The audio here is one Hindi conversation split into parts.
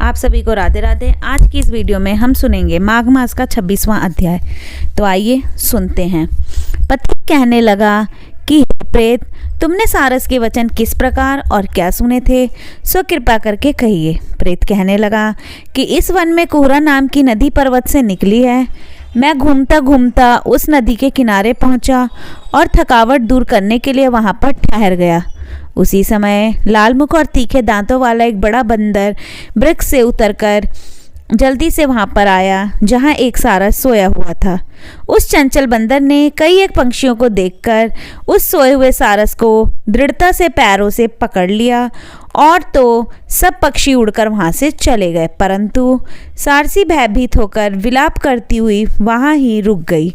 आप सभी को राधे राधे। आज की इस वीडियो में हम सुनेंगे माघ मास का 26वां अध्याय। तो आइए सुनते हैं। पति कहने लगा कि हे प्रेत, तुमने सारस के वचन किस प्रकार और क्या सुने थे, सो कृपा करके कहिए। प्रेत कहने लगा कि इस वन में कुहरा नाम की नदी पर्वत से निकली है। मैं घूमता घूमता उस नदी के किनारे पहुंचा और थकावट दूर करने के लिए वहां पर ठहर गया। उसी समय लाल मुख और तीखे दांतों वाला एक बड़ा बंदर वृक्ष से उतरकर जल्दी से वहां पर आया जहां एक सारस सोया हुआ था। उस चंचल बंदर ने कई एक पंक्षियों को देखकर उस सोए हुए सारस को दृढ़ता से पैरों से पकड़ लिया और तो सब पक्षी उड़कर वहां से चले गए, परंतु सारसी भयभीत होकर विलाप करती हुई वहां ही रुक गई।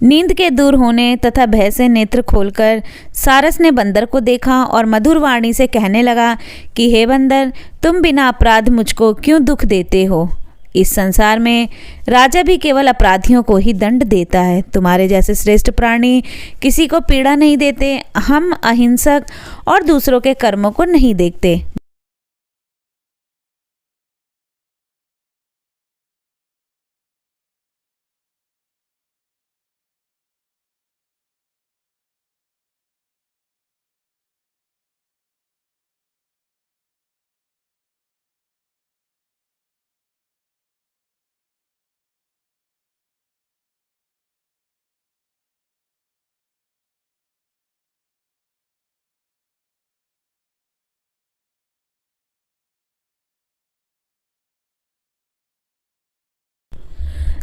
नींद के दूर होने तथा भय से नेत्र खोलकर सारस ने बंदर को देखा और मधुर वाणी से कहने लगा कि हे बंदर, तुम बिना अपराध मुझको क्यों दुख देते हो। इस संसार में राजा भी केवल अपराधियों को ही दंड देता है। तुम्हारे जैसे श्रेष्ठ प्राणी किसी को पीड़ा नहीं देते। हम अहिंसक और दूसरों के कर्मों को नहीं देखते।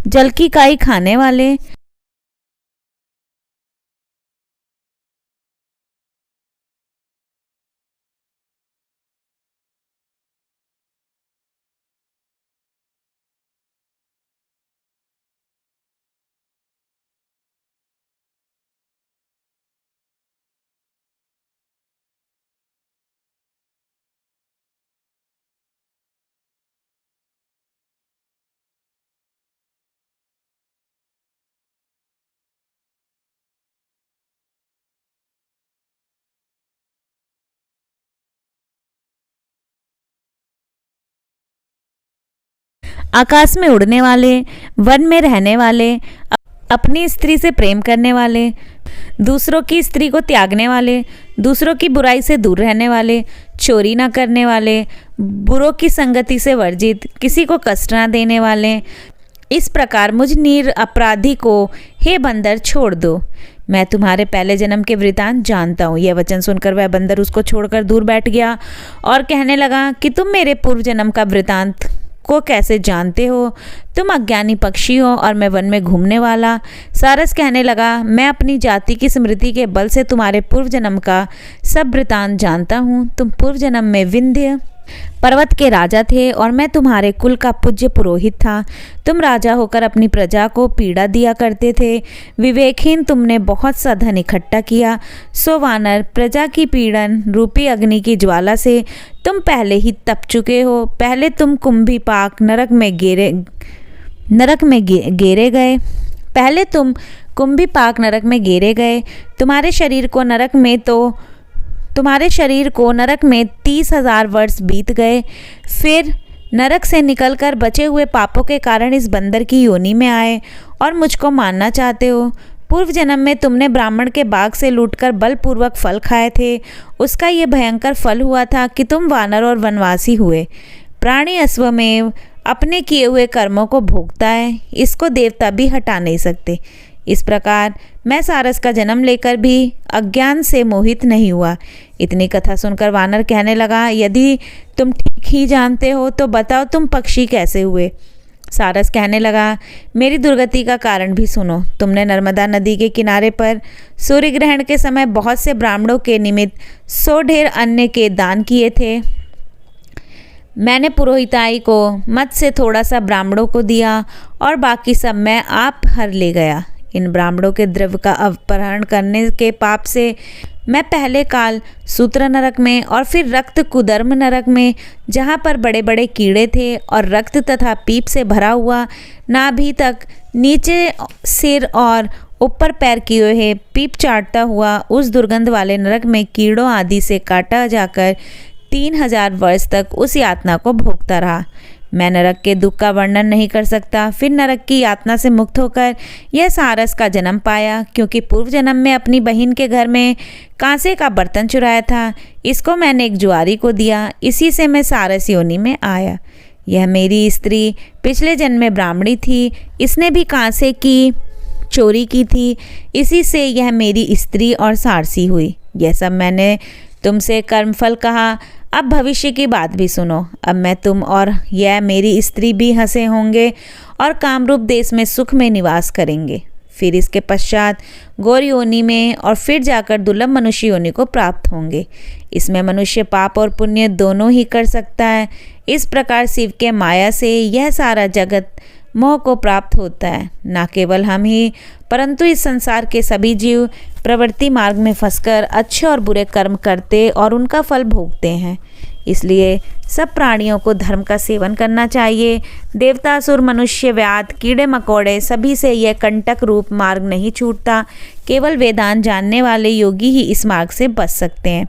जल की काई खाने वाले, आकाश में उड़ने वाले, वन में रहने वाले, अपनी स्त्री से प्रेम करने वाले, दूसरों की स्त्री को त्यागने वाले, दूसरों की बुराई से दूर रहने वाले, चोरी ना करने वाले, बुरों की संगति से वर्जित, किसी को कष्ट ना देने वाले, इस प्रकार मुझ नीर अपराधी को हे बंदर छोड़ दो। मैं तुम्हारे पहले जन्म के वृतांत जानता हूँ। यह वचन सुनकर वह बंदर उसको छोड़कर दूर बैठ गया और कहने लगा कि तुम मेरे पूर्व जन्म का वृतांत को कैसे जानते हो। तुम अज्ञानी पक्षी हो और मैं वन में घूमने वाला। सारस कहने लगा, मैं अपनी जाति की स्मृति के बल से तुम्हारे पूर्व जन्म का सब वृतांत जानता हूँ। तुम पूर्व जन्म में विंध्य पर्वत के राजा थे और मैं तुम्हारे कुल का पूज्य पुरोहित था। तुम राजा होकर अपनी प्रजा को पीड़ा दिया करते थे। विवेकहीन तुमने बहुत सा धन इकट्ठा किया। सो वानर, प्रजा की पीड़न रूपी अग्नि की ज्वाला से तुम पहले ही तप चुके हो। पहले तुम कुंभीपाक नरक में गेरे गए। पहले तुम कुंभीपाक नरक में गेरे गए। तुम्हारे शरीर को नरक में 30,000 वर्ष बीत गए। फिर नरक से निकलकर बचे हुए पापों के कारण इस बंदर की योनि में आए और मुझको मारना चाहते हो। पूर्व जन्म में तुमने ब्राह्मण के बाग से लूटकर बलपूर्वक फल खाए थे। उसका ये भयंकर फल हुआ था कि तुम वानर और वनवासी हुए। प्राणी अश्वमेव अपने किए हुए कर्मों को भोगता है, इसको देवता भी हटा नहीं सकते। इस प्रकार मैं सारस का जन्म लेकर भी अज्ञान से मोहित नहीं हुआ। इतनी कथा सुनकर वानर कहने लगा, यदि तुम ठीक ही जानते हो तो बताओ तुम पक्षी कैसे हुए। सारस कहने लगा, मेरी दुर्गति का कारण भी सुनो। तुमने नर्मदा नदी के किनारे पर सूर्य ग्रहण के समय बहुत से ब्राह्मणों के निमित्त 100 ढेर अन्न के दान किए थे। मैंने पुरोहिताई को मत से थोड़ा सा ब्राह्मणों को दिया और बाकी सब मैं आप हर ले गया। इन ब्राह्मणों के द्रव्य का अपहरण करने के पाप से मैं पहले काल सूत्र नरक में और फिर रक्त कुदर्म नरक में, जहाँ पर बड़े बड़े कीड़े थे और रक्त तथा पीप से भरा हुआ नाभि तक नीचे सिर और ऊपर पैर किए हुए पीप चाटता हुआ उस दुर्गंध वाले नरक में कीड़ों आदि से काटा जाकर 3000 वर्ष तक उस यातना को भोगता रहा। मैं नरक के दुख का वर्णन नहीं कर सकता। फिर नरक की यातना से मुक्त होकर यह सारस का जन्म पाया, क्योंकि पूर्व जन्म में अपनी बहन के घर में कांसे का बर्तन चुराया था। इसको मैंने एक जुआरी को दिया, इसी से मैं सारस योनि में आया। यह मेरी स्त्री पिछले जन्म में ब्राह्मणी थी, इसने भी कांसे की चोरी की थी, इसी से यह मेरी स्त्री और सारसी हुई। यह सब मैंने तुमसे कर्मफल कहा। अब भविष्य की बात भी सुनो। अब मैं, तुम और यह मेरी स्त्री भी हंसे होंगे और कामरूप देश में सुख में निवास करेंगे। फिर इसके पश्चात गौर योनि में और फिर जाकर दुर्लभ मनुष्य योनि को प्राप्त होंगे। इसमें मनुष्य पाप और पुण्य दोनों ही कर सकता है। इस प्रकार शिव के माया से यह सारा जगत मोह को प्राप्त होता है। न केवल हम ही, परंतु इस संसार के सभी जीव प्रवृत्ति मार्ग में फंसकर अच्छे और बुरे कर्म करते और उनका फल भोगते हैं। इसलिए सब प्राणियों को धर्म का सेवन करना चाहिए। देवता, असुर, मनुष्य, व्याध, कीड़े मकोड़े सभी से यह कंटक रूप मार्ग नहीं छूटता। केवल वेदांत जानने वाले योगी ही इस मार्ग से बच सकते हैं।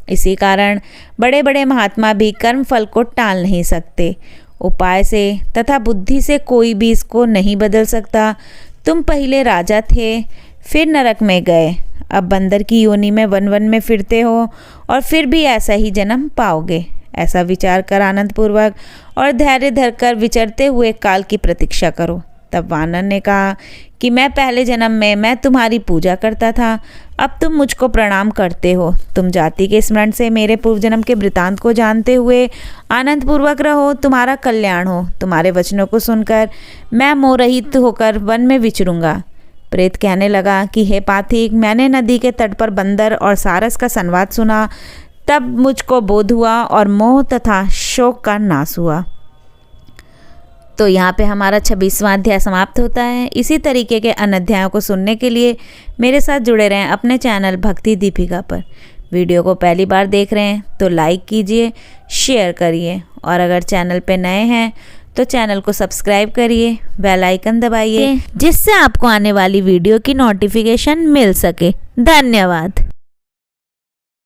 इसी कारण बड़े बड़े महात्मा भी कर्म फल को टाल नहीं सकते। उपाय से तथा बुद्धि से कोई भी इसको नहीं बदल सकता। तुम पहले राजा थे, फिर नरक में गए, अब बंदर की योनि में वन वन में फिरते हो और फिर भी ऐसा ही जन्म पाओगे। ऐसा विचार कर आनंद पूर्वक और धैर्य धरकर विचरते हुए काल की प्रतीक्षा करो। तब वानर ने कहा कि मैं पहले जन्म में मैं तुम्हारी पूजा करता था, अब तुम मुझको प्रणाम करते हो। तुम जाति के स्मरण से मेरे पूर्व जन्म के वृतांत को जानते हुए आनंद पूर्वक रहो, तुम्हारा कल्याण हो। तुम्हारे वचनों को सुनकर मैं मोहरहित होकर वन में विचरूंगा। प्रेत कहने लगा कि हे पाथिक, मैंने नदी के तट पर बंदर और सारस का संवाद सुना, तब मुझको बोध हुआ और मोह तथा शोक का नाश हुआ। तो यहाँ पे हमारा 26वां अध्याय समाप्त होता है। इसी तरीके के अन्य अध्यायों को सुनने के लिए मेरे साथ जुड़े रहें अपने चैनल भक्ति दीपिका पर। वीडियो को पहली बार देख रहे हैं तो लाइक कीजिए, शेयर करिए और अगर चैनल पे नए हैं तो चैनल को सब्सक्राइब करिए, बेल आइकन दबाइए, जिससे आपको आने वाली वीडियो की नोटिफिकेशन मिल सके। धन्यवाद।